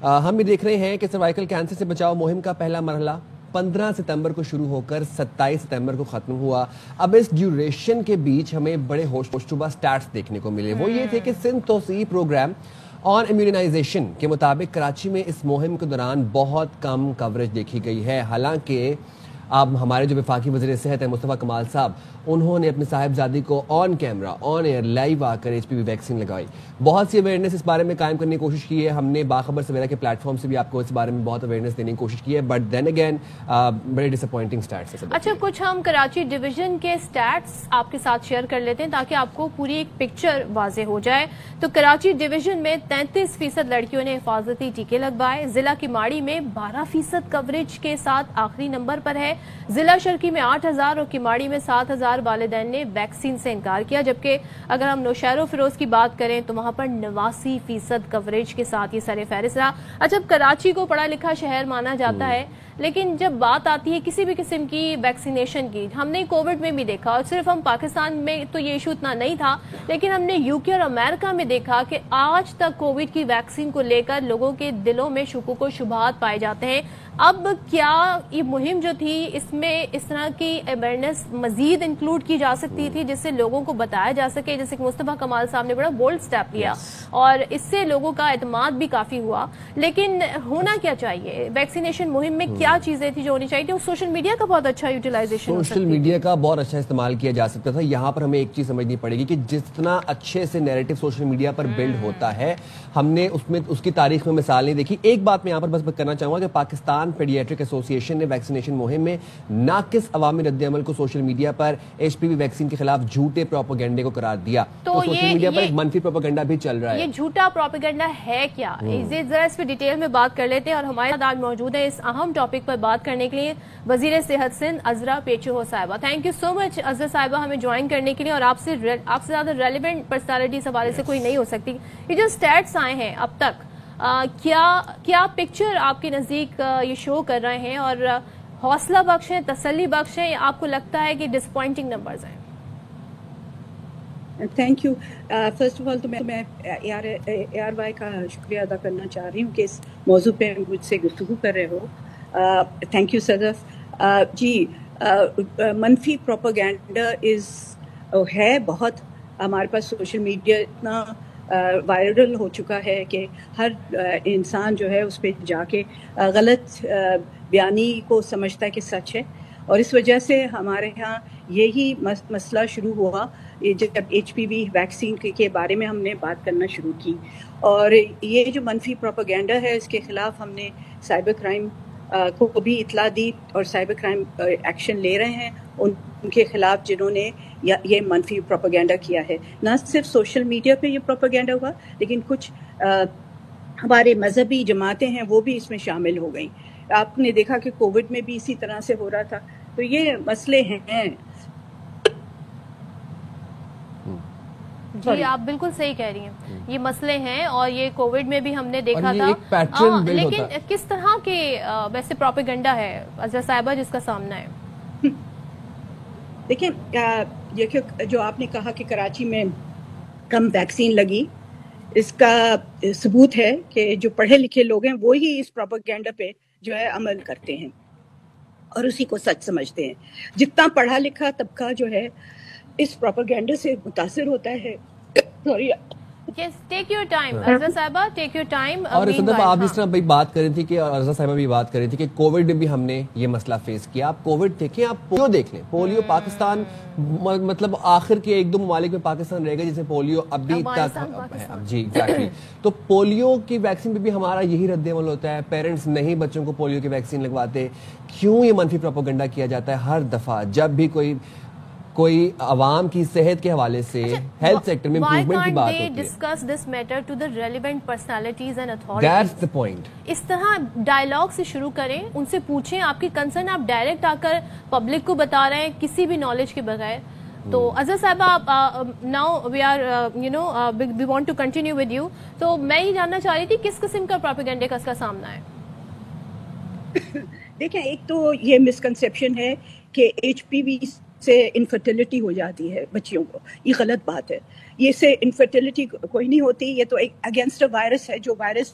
ہم بھی دیکھ رہے ہیں کہ سروائیکل کینسر سے بچاؤ مہم کا پہلا مرحلہ 15 ستمبر کو شروع ہو کر 27 ستمبر کو ختم ہوا. اب اس ڈیوریشن کے بیچ ہمیں بڑے ہوشربا سٹیٹس دیکھنے کو ملے. وہ یہ تھے کہ سندھ توسیع پروگرام آن امیونائزیشن کے مطابق کراچی میں اس مہم کے دوران بہت کم کوریج دیکھی گئی ہے. حالانکہ اب ہمارے جو وفاقی وزیر صحت ہیں مصطفیٰ کمال صاحب، انہوں نے اپنے صاحبزادی کو آن کیمرہ آن ایئر لائیو آ کر HPV ویکسین لگائی. بہت سی اویئرنیس اس بارے میں قائم کرنے کی کوشش کی ہے. ہم نے باخبر سویرا کے پلیٹ فارم سے بھی آپ کو اس بارے میں بہت اویئرنیس دینے کی کوشش کی ہے، بٹ دین اگین بڑے ڈس اپوائنٹنگ سٹیٹس. اچھا، کچھ ہم کراچی ڈویژن کے سٹیٹس آپ کے ساتھ شیئر کر لیتے ہیں تاکہ آپ کو پوری ایک پکچر واضح ہو جائے. تو کراچی ڈویژن میں 33% لڑکیوں نے حفاظتی ٹیکے لگوائے. ضلع کماڑی میں 12% کوریج کے ساتھ آخری نمبر پر ہے. ضلع شرکی میں 8000 اور کماڑی میں 7000 والدین نے ویکسین سے انکار کیا، جبکہ اگر ہم نوشہر و فیروز کی بات کریں تو وہاں پر 89% کوریج کے ساتھ یہ سر فہرست رہا. اچھا، کراچی کو پڑھا لکھا شہر مانا جاتا ہے، لیکن جب بات آتی ہے کسی بھی قسم کی ویکسینیشن کی، ہم نے کووڈ میں بھی دیکھا، اور صرف ہم پاکستان میں تو یہ ایشو اتنا نہیں تھا، لیکن ہم نے UK اور امریکہ میں دیکھا کہ آج تک کووڈ کی ویکسین کو لے کر لوگوں کے دلوں میں شکوک و شبہات پائے جاتے ہیں. اب کیا یہ مہم جو تھی اس میں اس طرح کی اویئرنیس مزید انکلوڈ کی جا سکتی تھی جس سے لوگوں کو بتایا جا سکے، جیسے کہ مصطفیٰ کمال صاحب نے بڑا بولڈ سٹیپ لیا اور اس سے لوگوں کا اعتماد بھی کافی ہوا. لیکن ہونا کیا چاہیے ویکسینیشن مہم میں؟ کیا چیزیں تھی جو ہونی چاہیے؟ سوشل میڈیا کا بہت اچھا یوٹیلائزیشن، سوشل میڈیا کا بہت اچھا استعمال کیا جا سکتا تھا. یہاں پر ہمیں ایک چیز سمجھنی پڑے گی کہ جتنا اچھے سے نیریٹو سوشل میڈیا پر بلڈ ہوتا ہے، ہم نے اس کی تاریخ میں مثال نہیں دیکھی. ایک بات میں یہاں پر بس کرنا چاہوں گا کہ پاکستان پیڈیاٹرک ایسوسیشن نے ویکسینیشن مہم میں ناقص عوامی رد عمل کو سوشل میڈیا پر HPV ویکسین کے خلاف جھوٹے پروپیگنڈے کو قرار دیا. تو سوشل میڈیا پر ایک منفی پروپیگنڈا بھی چل رہا ہے. یہ جھوٹا پروپیگنڈا ہے کیا؟ ذرا اس پہ ڈیٹیل میں بات کر لیتے ہیں. اور ہمارے ساتھ آج موجود ہے اس اہم ٹاپک پر بات کرنے کے لیے وزیر صحت سندھ عذرا پیچو صاحبہ. تھینک یو سو مچ عذرا صاحبہ ہمیں جوائن کرنے کے لیے. اور آپ سے زیادہ ریلیونٹ پرسنالٹی اس حوالے سے کوئی نہیں ہو سکتی. یہ جو سٹیٹس آئے ہیں اب تک، کیا پکچر آپ کے نزدیک یہ شو کر رہے ہیں، اور حوصلہ بخش ہیں، تسلی بخش ہیں، یا آپ کو لگتا ہے کہ ڈس اپوائنٹنگ نمبرز ہیں؟ Thank you. First of all تو میں ARY کا شکریہ ادا کرنا چاہ رہی ہوں کہ اس موضوع پہ مجھ سے گفتگو کر رہے ہو. تھینک یو صدف. جی، منفی پروپیگنڈا ہے بہت. ہمارے پاس سوشل میڈیا اتنا وائرل ہو چکا ہے کہ ہر انسان جو ہے اس پہ جا کے غلط بیانی کو سمجھتا ہے کہ سچ ہے. اور اس وجہ سے ہمارے ہاں یہی مسئلہ شروع ہوا جب HPV ویکسین کے بارے میں ہم نے بات کرنا شروع کی. اور یہ جو منفی پروپیگنڈا ہے اس کے خلاف ہم نے سائبر کرائم کو بھی اطلاع دی، اور سائبر کرائم ایکشن لے رہے ہیں ان کے خلاف جنہوں نے یہ منفی پروپیگنڈا کیا ہے. نہ صرف سوشل میڈیا پہ یہ پروپیگنڈا ہوا، لیکن کچھ ہمارے مذہبی جماعتیں ہیں وہ بھی اس میں شامل ہو گئیں. آپ نے دیکھا کہ کووڈ میں بھی اسی طرح سے ہو رہا تھا. تو یہ مسئلے ہیں. جی، آپ بالکل صحیح کہہ رہی ہیں، یہ مسئلے ہیں، اور یہ کووڈ میں بھی ہم نے دیکھا تھا. لیکن کس طرح کے ویسے پروپیگنڈا ہے عذرا صاحبہ جس کا سامنا ہے؟ دیکھیں، جو آپ نے کہا کہ کراچی میں کم ویکسین لگی، اس کا ثبوت ہے کہ جو پڑھے لکھے لوگ ہیں وہی اس پروپیگنڈا پہ جو ہے عمل کرتے ہیں اور اسی کو سچ سمجھتے ہیں. جتنا پڑھا لکھا طبقہ جو ہے اس پروپیگنڈا سے متاثر ہوتا ہے. Yes, take your time. عذرا صاحبہ take your time. اور صدف آپ جس طرح بھائی بات کر رہی تھی کہ عذرا صاحبہ بھی بات کر رہی تھی کہ کووڈ میں بھی ہم نے یہ مسئلہ فیس کیا. آپ کووڈ دیکھیں، آپ پولیو دیکھ لیں. پولیو پاکستان مطلب آخر کے 1-2 ممالک میں پاکستان رہے گا جس میں پولیو ابھی تک. جی ایگزیکٹلی. تو پولیو کی ویکسین پہ بھی ہمارا یہی رد عمل ہوتا ہے. پیرنٹس نہیں بچوں کو پولیو کی ویکسین لگواتے. کیوں یہ منفی پروپیگنڈا کیا جاتا ہے ہر دفعہ جب بھی کوئی عوام کی صحت کے حوالے سے ہیلتھ سیکٹر میں امپروومنٹ کی بات ہوتی ہے؟ Discuss this matter to the relevant personalities and authorities. That's the point. اس طرح ڈائلاگ سے شروع کریں، ان سے پوچھیں آپ کی کنسرن. آپ ڈائریکٹ آ کر پبلک کو بتا رہے ہیں کسی بھی نالج کے بغیر. تو عذرا صاحبہ، آپ now we are we want to continue with you. تو میں یہ جاننا چاہ رہی تھی کس قسم کا پروپیگنڈے کا اس کا سامنا ہے؟ دیکھیں، ایک تو یہ مسکنسیپشن ہے کہ HPV سے انفرٹیلٹی ہو جاتی ہے بچیوں کو. یہ غلط بات ہے. یہ سے انفرٹیلٹی کوئی نہیں ہوتی. یہ تو ایک اگینسٹ وائرس ہے جو وائرس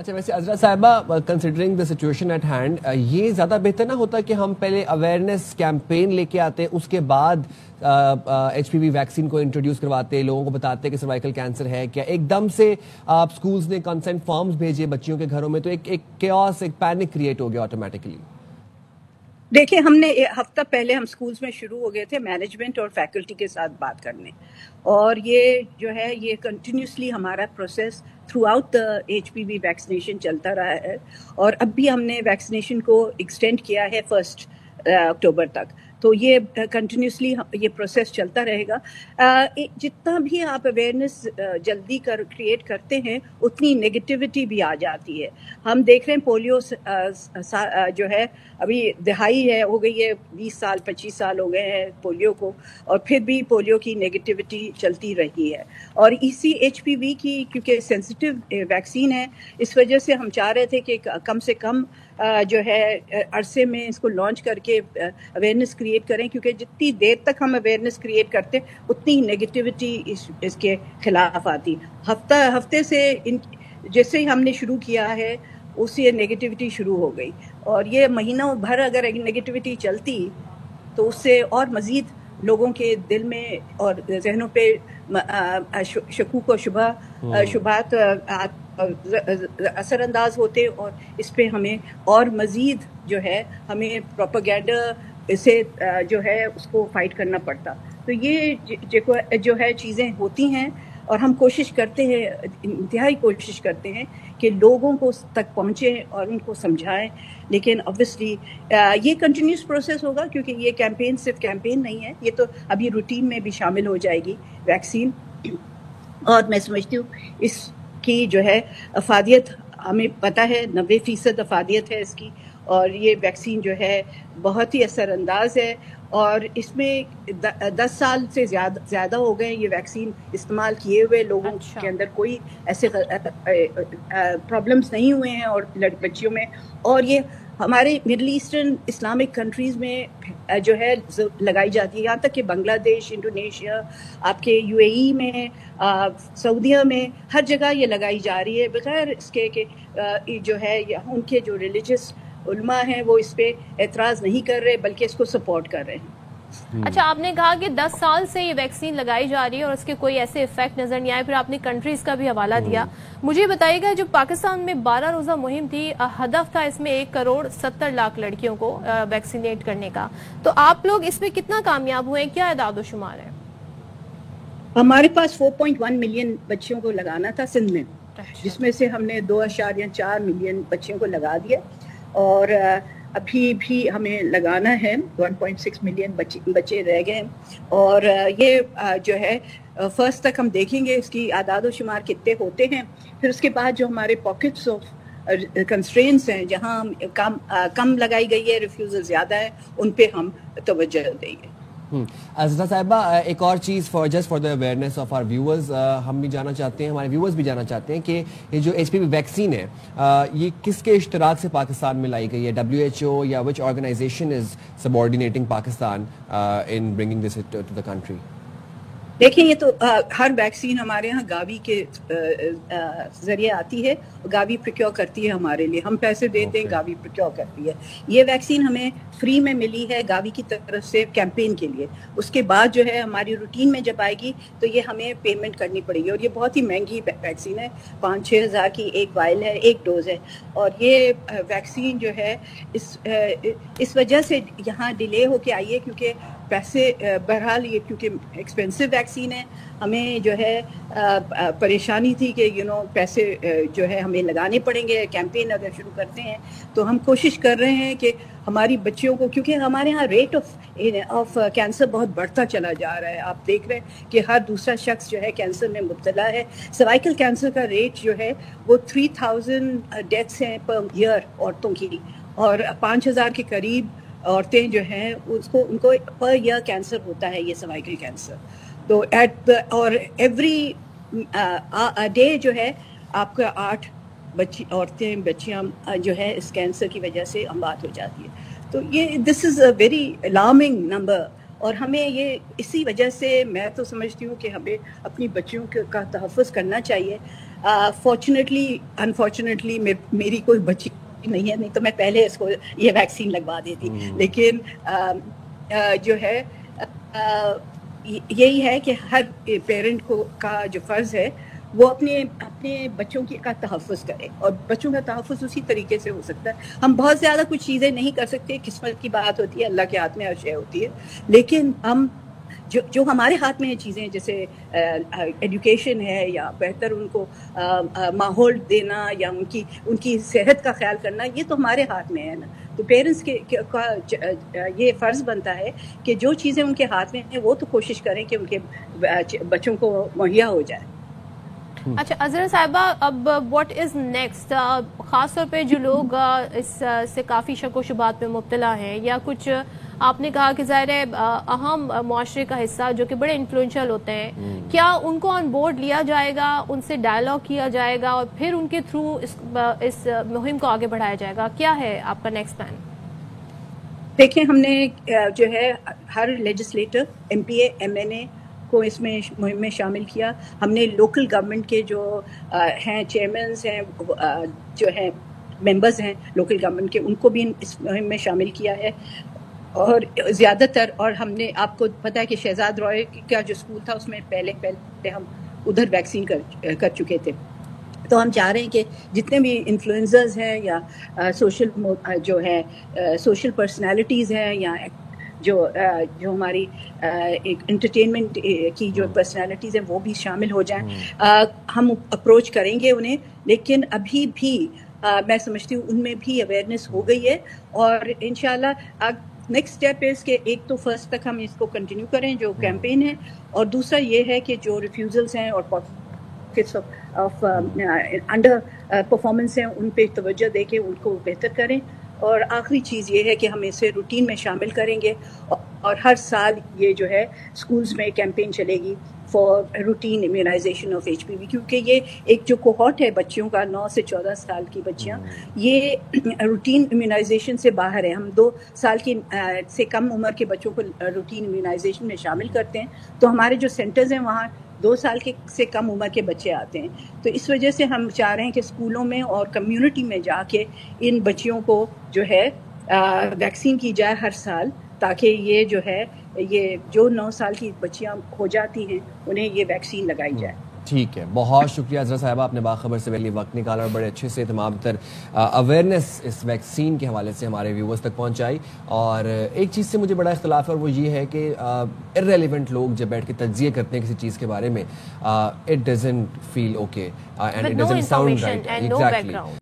اچھا ویسے عذرا صاحبہ considering the situation at hand یہ زیادہ بہتر نہ ہوتا کہ ہم پہلے اویئرنیس کیمپین لے کے آتے اس کے بعد ایچ پی وی ویکسین کو انٹروڈیوس کرواتے, لوگوں کو بتاتے کہ سروائکل کینسر ہے کیا, ایک دم سے آپ اسکولز نے کنسنٹ فارمز بھیجے بچیوں کے گھروں میں تو ایک کیوس, ایک پینک کریٹ ہو گیا آٹومیٹکلی. دیکھیں ہم نے ہفتہ پہلے ہم سکولز میں شروع ہو گئے تھے مینجمنٹ اور فیکلٹی کے ساتھ بات کرنے, اور یہ جو ہے یہ کنٹینیوسلی ہمارا process throughout the H P V vaccination چلتا رہا ہے, اور اب بھی ہم نے ویکسینیشن کو ایکسٹینڈ کیا ہے 1 اکتوبر تک. تو یہ کنٹینیوسلی یہ پروسیس چلتا رہے گا. جتنا بھی آپ اویئرنیس جلدی کریٹ کرتے ہیں اتنی نگیٹیوٹی بھی آ جاتی ہے. ہم دیکھ رہے ہیں پولیو جو ہے ابھی دہائی ہے ہو گئی ہے, 20 سال 25 سال ہو گئے ہیں پولیو کو, اور پھر بھی پولیو کی نگیٹیوٹی چلتی رہی ہے. اور اسی ایچ پی وی کی کیونکہ سینسیٹیو ویکسین ہے, اس وجہ سے ہم چاہ رہے تھے کہ کم سے کم جو ہے عرصے میں اس کو لانچ کر کے اویئرنیس کریٹ کریں, کیونکہ جتنی دیر تک ہم اویئرنیس کریٹ کرتے اتنی نگیٹیوٹی اس کے خلاف آتی. ہفتے سے جیسے ہی ہم نے شروع کیا ہے اسی نگیٹیوٹی شروع ہو گئی, اور یہ مہینوں بھر اگر نگیٹیوٹی چلتی تو اس سے اور مزید لوگوں کے دل میں اور ذہنوں پہ شکوک و شبہات اثر انداز ہوتے, اور اس پہ ہمیں اور مزید جو ہے ہمیں پروپیگینڈا سے جو ہے اس کو فائٹ کرنا پڑتا. تو یہ جو ہے چیزیں ہوتی ہیں, اور ہم کوشش کرتے ہیں, انتہائی کوشش کرتے ہیں کہ لوگوں کو تک پہنچیں اور ان کو سمجھائیں. لیکن obviously یہ کنٹینیوس پروسیس ہوگا, کیونکہ یہ کیمپین صرف کیمپین نہیں ہے, یہ تو ابھی روٹین میں بھی شامل ہو جائے گی ویکسین. اور میں سمجھتی ہوں اس کی جو ہے افادیت ہمیں پتہ ہے 90% افادیت ہے اس کی, اور یہ ویکسین جو ہے بہت ہی اثر انداز ہے, اور اس میں 10 سال سے زیادہ ہو گئے یہ ویکسین استعمال کیے ہوئے, لوگوں کے اندر کوئی ایسے پرابلمس نہیں ہوئے ہیں اور بچیوں میں. اور یہ ہمارے مڈل ایسٹرن اسلامک کنٹریز میں جو ہے لگائی جاتی ہے, یہاں تک کہ بنگلہ دیش, انڈونیشیا, آپ کے یو اے ای میں, سعودیہ میں, ہر جگہ یہ لگائی جا رہی ہے بغیر اس کے کہ جو ہے ان کے جو ریلیجس علماء ہیں وہ اس پہ اعتراض نہیں کر رہے بلکہ اس کو سپورٹ کر رہے ہیں. اچھا آپ نے کہا کہ 10 سال سے یہ ویکسین لگائی جا رہی ہے اور اس کے کوئی ایسے ایفیکٹ نظر نہیں آئے, پھر آپ نے کنٹریز کا بھی حوالہ دیا. مجھے بتائیے گا جو پاکستان میں 12 روزہ مہم تھی, ہدف تھا اس میں 1,70,00,000 لڑکیوں کو ویکسینیٹ کرنے کا, تو آپ لوگ اس میں کتنا کامیاب ہوئے, کیا اعداد و شمار ہے؟ ہمارے پاس 4.1 ملین بچیوں کو لگانا تھا سندھ میں, جس میں سے ہم نے 2.4 ملین بچیوں کو لگا دیا, اور ابھی بھی ہمیں لگانا ہے 1.6 ملین بچے رہ گئے. اور یہ جو ہے فرسٹ تک ہم دیکھیں گے اس کی اعداد و شمار کتنے ہوتے ہیں, پھر اس کے بعد جو ہمارے پاکٹس آف کنسٹرینٹس ہیں جہاں کم لگائی گئی ہے, ریفیوزل زیادہ ہے, ان پہ ہم توجہ دیں گے. عزرا صاحبہ ایک اور چیز just for the awareness of our viewers, ہم بھی جانا چاہتے ہیں, ہمارے ویورز بھی جانا چاہتے ہیں کہ یہ جو ایچ پی وی ویکسین ہے یہ کس کے اشتراک سے پاکستان میں لائی گئی ہے, WHO یا which organization is subordinating Pakistan in bringing this to the country? دیکھیں یہ تو ہر ویکسین ہمارے ہاں گاوی کے ذریعے آتی ہے, گاوی پروکیور کرتی ہے ہمارے لیے, ہم پیسے دیتے ہیں, گاوی پروکیور کرتی ہے. یہ ویکسین ہمیں فری میں ملی ہے گاوی کی طرف سے کیمپین کے لیے. اس کے بعد جو ہے ہماری روٹین میں جب آئے گی تو یہ ہمیں پیمنٹ کرنی پڑے گی, اور یہ بہت ہی مہنگی ویکسین ہے, 5-6 ہزار کی ایک وائل ہے, ایک ڈوز ہے. اور یہ ویکسین جو ہے اس وجہ سے یہاں ڈیلے ہو کے آئی ہے کیونکہ پیسے بہرحال یہ کیونکہ ایکسپینسو ویکسین ہے, ہمیں جو ہے پریشانی تھی کہ پیسے جو ہے ہمیں لگانے پڑیں گے. کیمپین اگر شروع کرتے ہیں تو ہم کوشش کر رہے ہیں کہ ہماری بچیوں کو, کیونکہ ہمارے ہاں ریٹ آف کینسر بہت بڑھتا چلا جا رہا ہے. آپ دیکھ رہے ہیں کہ ہر دوسرا شخص جو ہے کینسر میں مبتلا ہے. سروائکل کینسر کا ریٹ جو ہے وہ 3000 ڈیتھس ہیں پر ایئر عورتوں کی, اور 5000 کے قریب عورتیں جو ہیں ان کو پر ایئر کینسر ہوتا ہے, یہ سروائکل کینسر. تو اور ایوری ڈے جو ہے آپ کا 8 بچیاں جو ہے اس کینسر کی وجہ سے اموات ہو جاتی ہے. تو یہ دس از اے ویری الارمنگ نمبر, اور ہمیں یہ اسی وجہ سے میں تو سمجھتی ہوں کہ ہمیں اپنی بچیوں کا تحفظ کرنا چاہیے. فارچونیٹلی انفارچونیٹلی میری کوئی بچی نہیں ہے، نہیں تو میں پہلے اس کو یہ ویکسین لگوا دیتی. لیکن جو ہے یہی ہے کہ ہر پیرنٹ کو کا جو فرض ہے وہ اپنے بچوں کا تحفظ کرے، اور بچوں کا تحفظ اسی طریقے سے ہو سکتا ہے. ہم بہت زیادہ کچھ چیزیں نہیں کر سکتے، قسمت کی بات ہوتی ہے، اللہ کے ہاتھ میں ہر شے ہوتی ہے، لیکن ہم جو ہمارے ہاتھ میں ہیں چیزیں، جیسے ایجوکیشن ہے، یا بہتر ان کو ماحول دینا، یا ان کی صحت کا خیال کرنا، یہ تو ہمارے ہاتھ میں ہے نا. تو پیرنٹس کا یہ فرض بنتا ہے کہ جو چیزیں ان کے ہاتھ میں ہیں وہ تو کوشش کریں کہ ان کے بچوں کو مہیا ہو جائے. اچھا اظہر صاحبہ، اب واٹ از نیکسٹ؟ خاص طور پہ جو لوگ اس سے کافی شک و شبہات میں مبتلا ہیں، یا کچھ آپ نے کہا کہ ظاہر ہے اہم معاشرے کا حصہ جو کہ بڑے انفلوئنشل ہوتے ہیں، کیا ان کو آن بورڈ لیا جائے گا، ان سے ڈائلاگ کیا جائے گا، اور پھر ان کے تھرو اس مہم کو آگے بڑھایا جائے گا؟ کیا ہے آپ کا نیکسٹ پلان؟ دیکھیں، ہم نے جو ہے ہر لیجسلیٹر، ایم پی اے، ایم این اے کو اس میں مہم میں شامل کیا. ہم نے لوکل گورنمنٹ کے جو ہیں چیئرمینز ہیں، جو ہیں ممبرز ہیں لوکل گورنمنٹ کے، ان کو بھی اس مہم میں شامل کیا ہے. اور زیادہ تر، اور ہم نے، آپ کو پتہ ہے کہ شہزاد رائے کا جو اسکول تھا اس میں پہلے ہم ادھر ویکسین کر چکے تھے. تو ہم چاہ رہے ہیں کہ جتنے بھی انفلوئنسرز ہیں، یا جو ہے سوشل پرسنالٹیز ہیں، یا جو ہماری ایک انٹرٹینمنٹ کی جو پرسنالٹیز ہیں وہ بھی شامل ہو جائیں. ہم اپروچ کریں گے انہیں، لیکن ابھی بھی میں سمجھتی ہوں ان میں بھی اویئرنیس ہو گئی ہے. اور انشاءاللہ نیکسٹ اسٹیپ ہے کہ ایک تو فرسٹ تک ہم اس کو کنٹینیو کریں جو کیمپین ہے، اور دوسرا یہ ہے کہ جو ریفیوزلز ہیں اور پاکٹس آف انڈر پرفارمنس ہیں ان پہ توجہ دے کے ان کو بہتر کریں. اور آخری چیز یہ ہے کہ ہم اسے روٹین میں شامل کریں گے، اور ہر سال یہ جو ہے اسکولز میں کیمپین چلے گی for routine immunization of H P V, کیونکہ یہ ایک جو کوہورٹ ہے بچیوں کا، 9 سے 14 سال کی بچیاں، یہ روٹین امیونائزیشن سے باہر ہے. ہم 2 سال کی سے کم عمر کے بچوں کو روٹین امیونائزیشن میں شامل کرتے ہیں، تو ہمارے جو سینٹرز ہیں وہاں 2 سال سے کم عمر کے بچے آتے ہیں. تو اس وجہ سے ہم چاہ رہے ہیں کہ اسکولوں میں اور کمیونٹی میں جا کے ان بچیوں کو جو ہے ویکسین کی جائے ہر سال، تاکہ یہ جو ہے یہ جو 9 سال کی بچیاں ہو جاتی ہیں انہیں یہ ویکسین لگائی جائے. ٹھیک ہے، بہت شکریہ اظہر صاحبہ، آپ نے باخبر سے پہلے وقت نکالا اور بڑے اچھے سے تمام تر اویئرنیس اس ویکسین کے حوالے سے ہمارے ویورز تک پہنچائی. اور ایک چیز سے مجھے بڑا اختلاف ہے، اور وہ یہ ہے کہ ارریلیونٹ لوگ جب بیٹھ کے تجزیہ کرتے ہیں کسی چیز کے بارے میں، it doesn't feel okay and it doesn't sound right. Exactly.